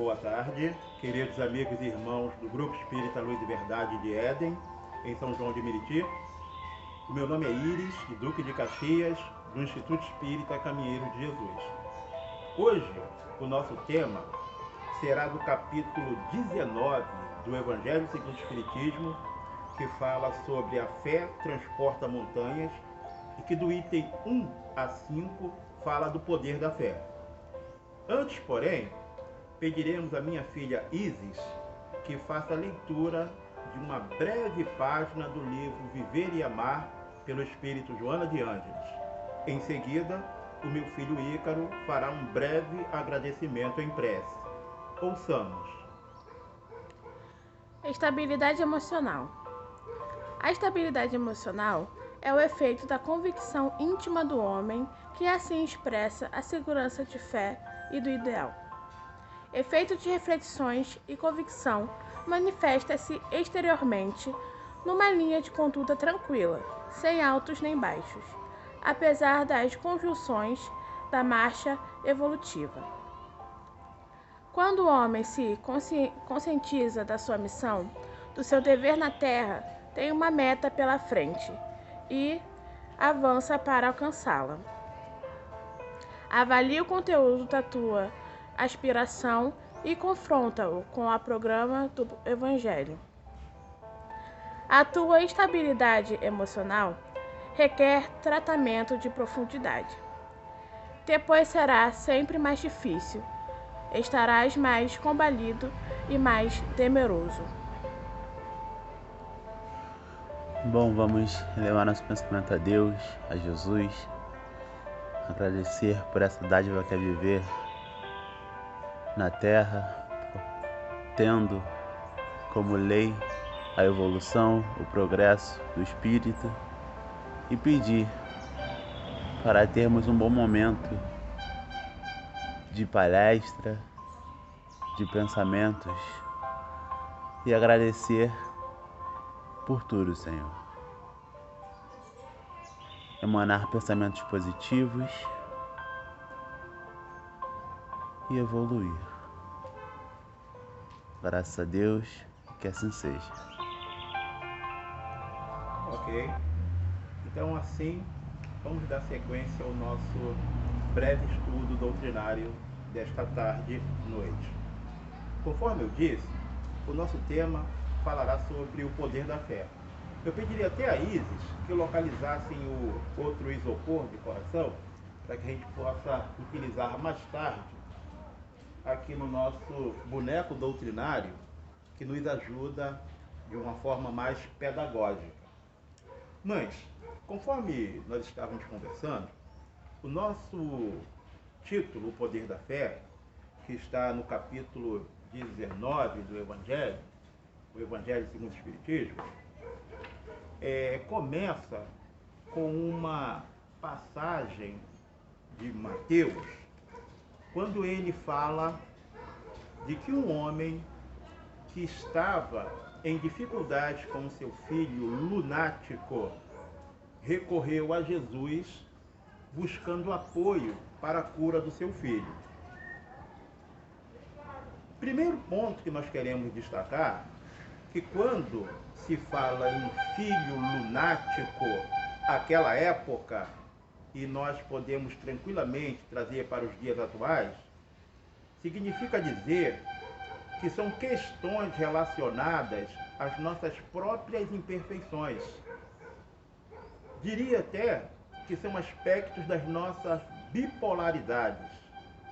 boa tarde, queridos amigos e irmãos do Grupo Espírita Luz e Verdade de Éden, em São João de Meriti. O meu nome é Iris, Duque de Caxias, do Instituto Espírita Caminheiro de Jesus. Hoje, o nosso tema será do capítulo 19 do Evangelho segundo o Espiritismo, que fala sobre a fé transporta montanhas, e que do item 1 a 5 fala do poder da fé. Antes, porém, pediremos à minha filha Isis que faça a leitura de uma breve página do livro Viver e Amar, pelo Espírito Joana de Ângeles. Em seguida, o meu filho Ícaro fará um breve agradecimento em prece. Ouçamos. Estabilidade emocional. A estabilidade emocional é o efeito da convicção íntima do homem que assim expressa a segurança de fé e do ideal. Efeito de reflexões e convicção manifesta-se exteriormente numa linha de conduta tranquila, sem altos nem baixos, apesar das conjunções da marcha evolutiva. Quando o homem se conscientiza da sua missão, do seu dever na Terra, tem uma meta pela frente e avança para alcançá-la. Avalia o conteúdo da tua aspiração e confronta-o com o programa do Evangelho. A tua estabilidade emocional requer tratamento de profundidade. Depois será sempre mais difícil. Estarás mais combalido e mais temeroso. Bom, vamos levar nosso pensamento a Deus, a Jesus, agradecer por essa dádiva que é viver na Terra, tendo como lei a evolução, o progresso do Espírito, e pedir para termos um bom momento de palestra, de pensamentos, e agradecer por tudo, Senhor. Emanar pensamentos positivos e evoluir. Graças a Deus, que assim seja. Ok? Então, assim, vamos dar sequência ao nosso breve estudo doutrinário desta tarde e noite. Conforme eu disse, o nosso tema falará sobre o poder da fé. Eu pediria até a Isis que localizassem o outro isopor de coração, para que a gente possa utilizar mais tarde aqui no nosso boneco doutrinário, que nos ajuda de uma forma mais pedagógica. Mas, conforme nós estávamos conversando, o nosso título, O Poder da Fé, que está no capítulo 19 do Evangelho, o Evangelho segundo o Espiritismo, começa com uma passagem de Mateus, quando ele fala de que um homem que estava em dificuldade com seu filho lunático recorreu a Jesus buscando apoio para a cura do seu filho. Primeiro ponto que nós queremos destacar, que quando se fala em filho lunático, aquela época, e nós podemos tranquilamente trazer para os dias atuais, significa dizer que são questões relacionadas às nossas próprias imperfeições. Diria até que são aspectos das nossas bipolaridades.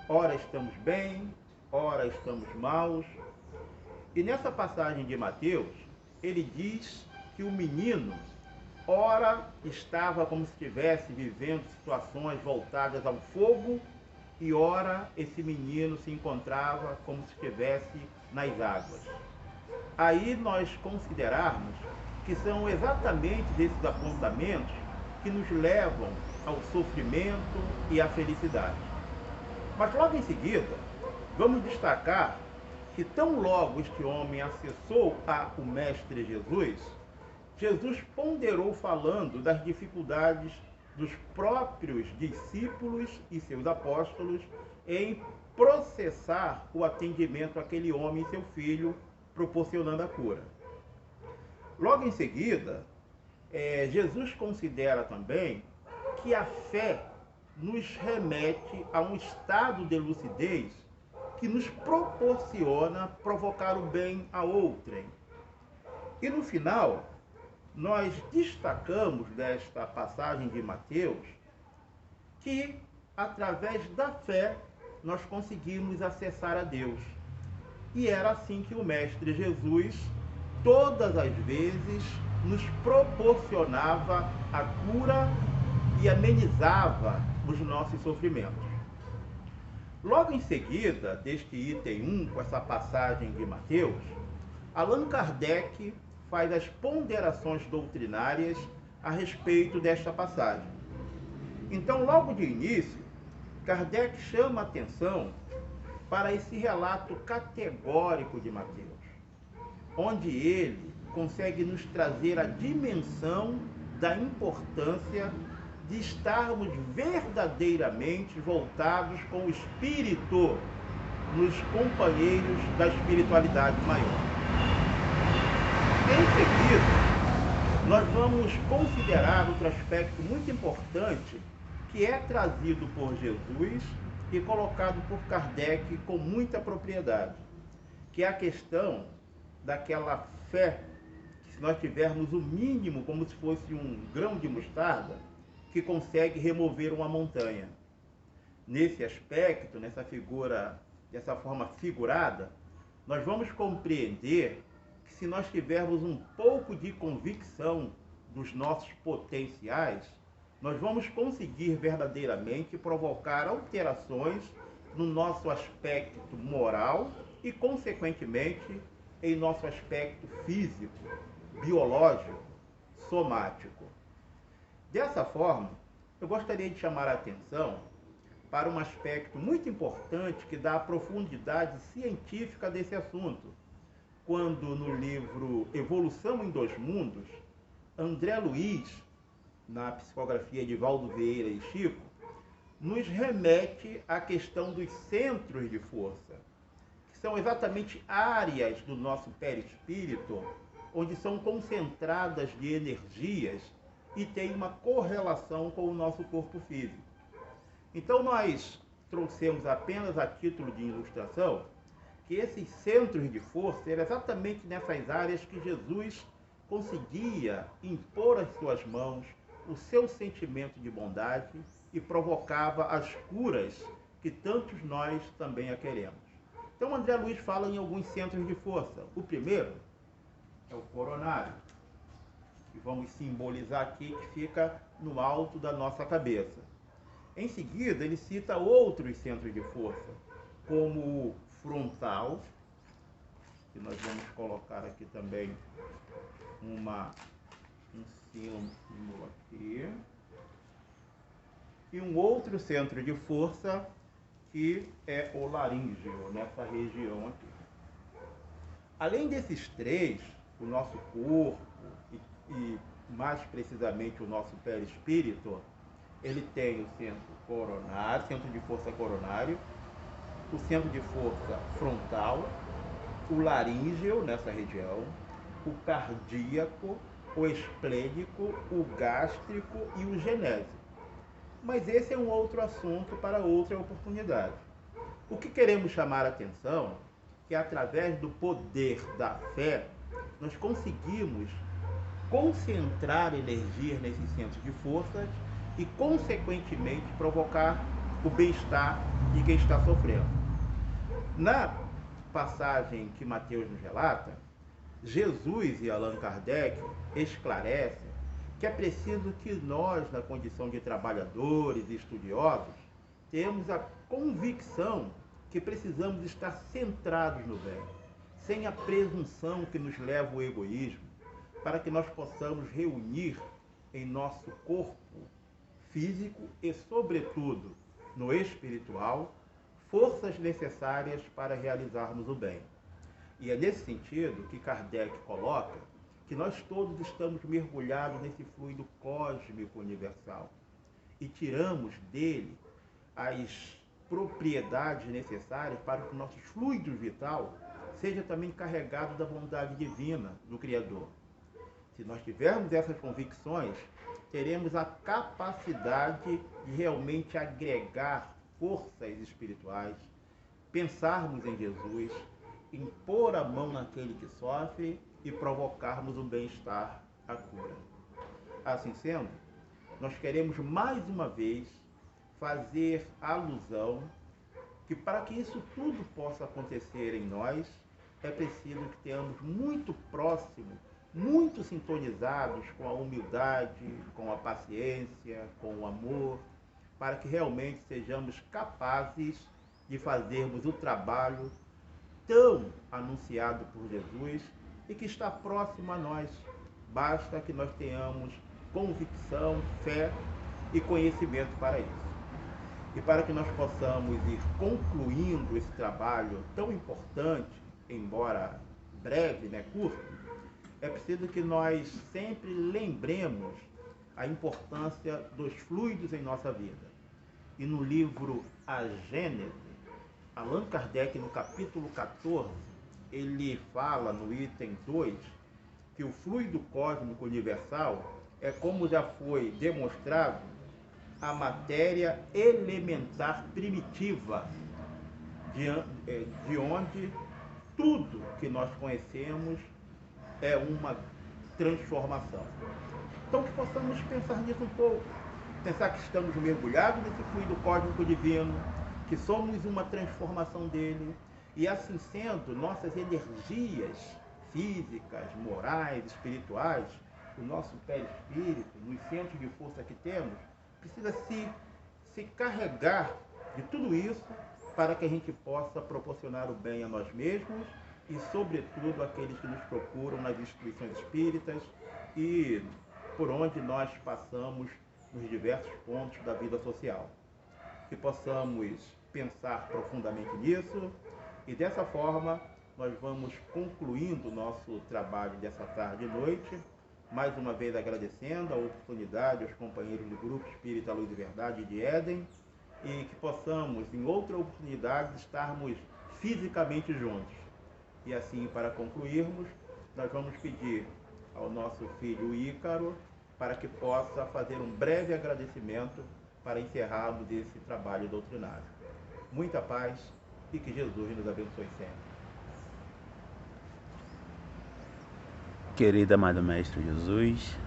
Ora estamos bem, ora estamos maus. E nessa passagem de Mateus, ele diz que o menino, ora estava como se estivesse vivendo situações voltadas ao fogo, e ora esse menino se encontrava como se estivesse nas águas. Aí nós considerarmos que são exatamente esses apontamentos que nos levam ao sofrimento e à felicidade. Mas logo em seguida, vamos destacar que tão logo este homem acessou o Mestre Jesus, Jesus ponderou falando das dificuldades dos próprios discípulos e seus apóstolos em processar o atendimento àquele homem e seu filho, proporcionando a cura. Logo em seguida, Jesus considera também que a fé nos remete a um estado de lucidez que nos proporciona provocar o bem a outrem. E no final, nós destacamos desta passagem de Mateus que, através da fé, nós conseguimos acessar a Deus. E era assim que o Mestre Jesus, todas as vezes, nos proporcionava a cura e amenizava os nossos sofrimentos. Logo em seguida, deste item 1, com essa passagem de Mateus, Allan Kardec faz as ponderações doutrinárias a respeito desta passagem. Então, logo de início, Kardec chama a atenção para esse relato categórico de Mateus, onde ele consegue nos trazer a dimensão da importância de estarmos verdadeiramente voltados com o Espírito nos companheiros da espiritualidade maior. Em seguida, nós vamos considerar outro aspecto muito importante que é trazido por Jesus e colocado por Kardec com muita propriedade, que é a questão daquela fé que, se nós tivermos o mínimo, como se fosse um grão de mostarda, que consegue remover uma montanha. Nesse aspecto, nessa figura, dessa forma figurada, nós vamos compreender que se nós tivermos um pouco de convicção dos nossos potenciais, nós vamos conseguir verdadeiramente provocar alterações no nosso aspecto moral e, consequentemente, em nosso aspecto físico, biológico, somático. Dessa forma, eu gostaria de chamar a atenção para um aspecto muito importante que dá a profundidade científica desse assunto, quando no livro Evolução em Dois Mundos, André Luiz, na psicografia de Valdo Vieira e Chico, nos remete à questão dos centros de força, que são exatamente áreas do nosso perispírito, onde são concentradas de energias e tem uma correlação com o nosso corpo físico. Então nós trouxemos apenas a título de ilustração que esses centros de força eram exatamente nessas áreas que Jesus conseguia impor as suas mãos, o seu sentimento de bondade e provocava as curas que tantos nós também a queremos. Então André Luiz fala em alguns centros de força. O primeiro é o coronário, que vamos simbolizar aqui, que fica no alto da nossa cabeça. Em seguida, ele cita outros centros de força, como o frontal, que nós vamos colocar aqui também um símbolo aqui, e um outro centro de força que é o laríngeo, nessa região aqui. Além desses três, o nosso corpo e mais precisamente o nosso perispírito, ele tem o centro coronário, centro de força coronário, o centro de força frontal, o laríngeo nessa região, o cardíaco, o esplênico, o gástrico e o genésico. Mas esse é um outro assunto para outra oportunidade. O que queremos chamar a atenção é que através do poder da fé, nós conseguimos concentrar energia nesses centros de forças e, consequentemente, provocar o bem-estar de quem está sofrendo. Na passagem que Mateus nos relata, Jesus e Allan Kardec esclarecem que é preciso que nós, na condição de trabalhadores e estudiosos, temos a convicção que precisamos estar centrados no bem, sem a presunção que nos leva ao egoísmo, para que nós possamos reunir em nosso corpo físico e, sobretudo, no espiritual, forças necessárias para realizarmos o bem. E é nesse sentido que Kardec coloca que nós todos estamos mergulhados nesse fluido cósmico universal e tiramos dele as propriedades necessárias para que o nosso fluido vital seja também carregado da bondade divina do Criador. Se nós tivermos essas convicções, teremos a capacidade de realmente agregar forças espirituais, pensarmos em Jesus, impor a mão naquele que sofre e provocarmos um bem-estar, a cura. Assim sendo, nós queremos mais uma vez fazer alusão que para que isso tudo possa acontecer em nós, é preciso que tenhamos muito próximo, muito sintonizados com a humildade, com a paciência, com o amor, para que realmente sejamos capazes de fazermos o trabalho tão anunciado por Jesus e que está próximo a nós. Basta que nós tenhamos convicção, fé e conhecimento para isso. E para que nós possamos ir concluindo esse trabalho tão importante, embora breve, curto, é preciso que nós sempre lembremos a importância dos fluidos em nossa vida. E no livro A Gênese, Allan Kardec, no capítulo 14, ele fala no item 2 que o fluido cósmico universal é, como já foi demonstrado, a matéria elementar primitiva, de onde tudo que nós conhecemos é uma transformação. Então que possamos pensar nisso um pouco, pensar que estamos mergulhados nesse fluido cósmico divino, que somos uma transformação dele, e assim sendo, nossas energias físicas, morais, espirituais, o nosso perispírito, nos centros de força que temos, precisa se carregar de tudo isso para que a gente possa proporcionar o bem a nós mesmos e, sobretudo, àqueles que nos procuram nas instituições espíritas e por onde nós passamos nos diversos pontos da vida social. Que possamos pensar profundamente nisso e, dessa forma, nós vamos concluindo o nosso trabalho dessa tarde e noite, mais uma vez agradecendo a oportunidade aos companheiros do Grupo Espírita Luz e Verdade de Éden e que possamos, em outra oportunidade, estarmos fisicamente juntos. E assim, para concluirmos, nós vamos pedir ao nosso filho Ícaro para que possa fazer um breve agradecimento para encerrarmos esse trabalho doutrinário. Muita paz e que Jesus nos abençoe sempre. Querido amado Mestre Jesus,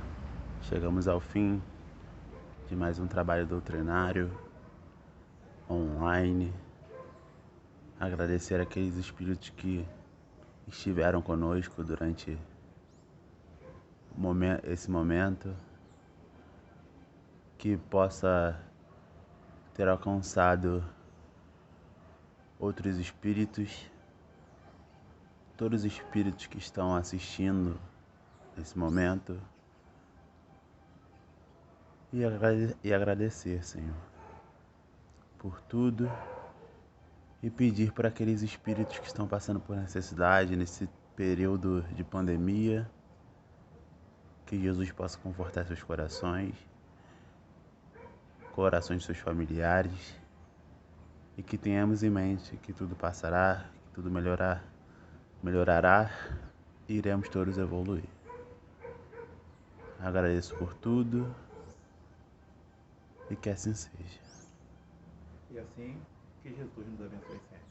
chegamos ao fim de mais um trabalho doutrinário online. Agradecer aqueles espíritos que estiveram conosco durante esse momento, que possa ter alcançado outros espíritos, todos os espíritos que estão assistindo nesse momento, e agradecer, Senhor, por tudo e pedir para aqueles espíritos que estão passando por necessidade nesse período de pandemia, que Jesus possa confortar seus corações de seus familiares, e que tenhamos em mente que tudo passará, que tudo melhorará e iremos todos evoluir. Agradeço por tudo e que assim seja. E assim, que Jesus nos abençoe sempre.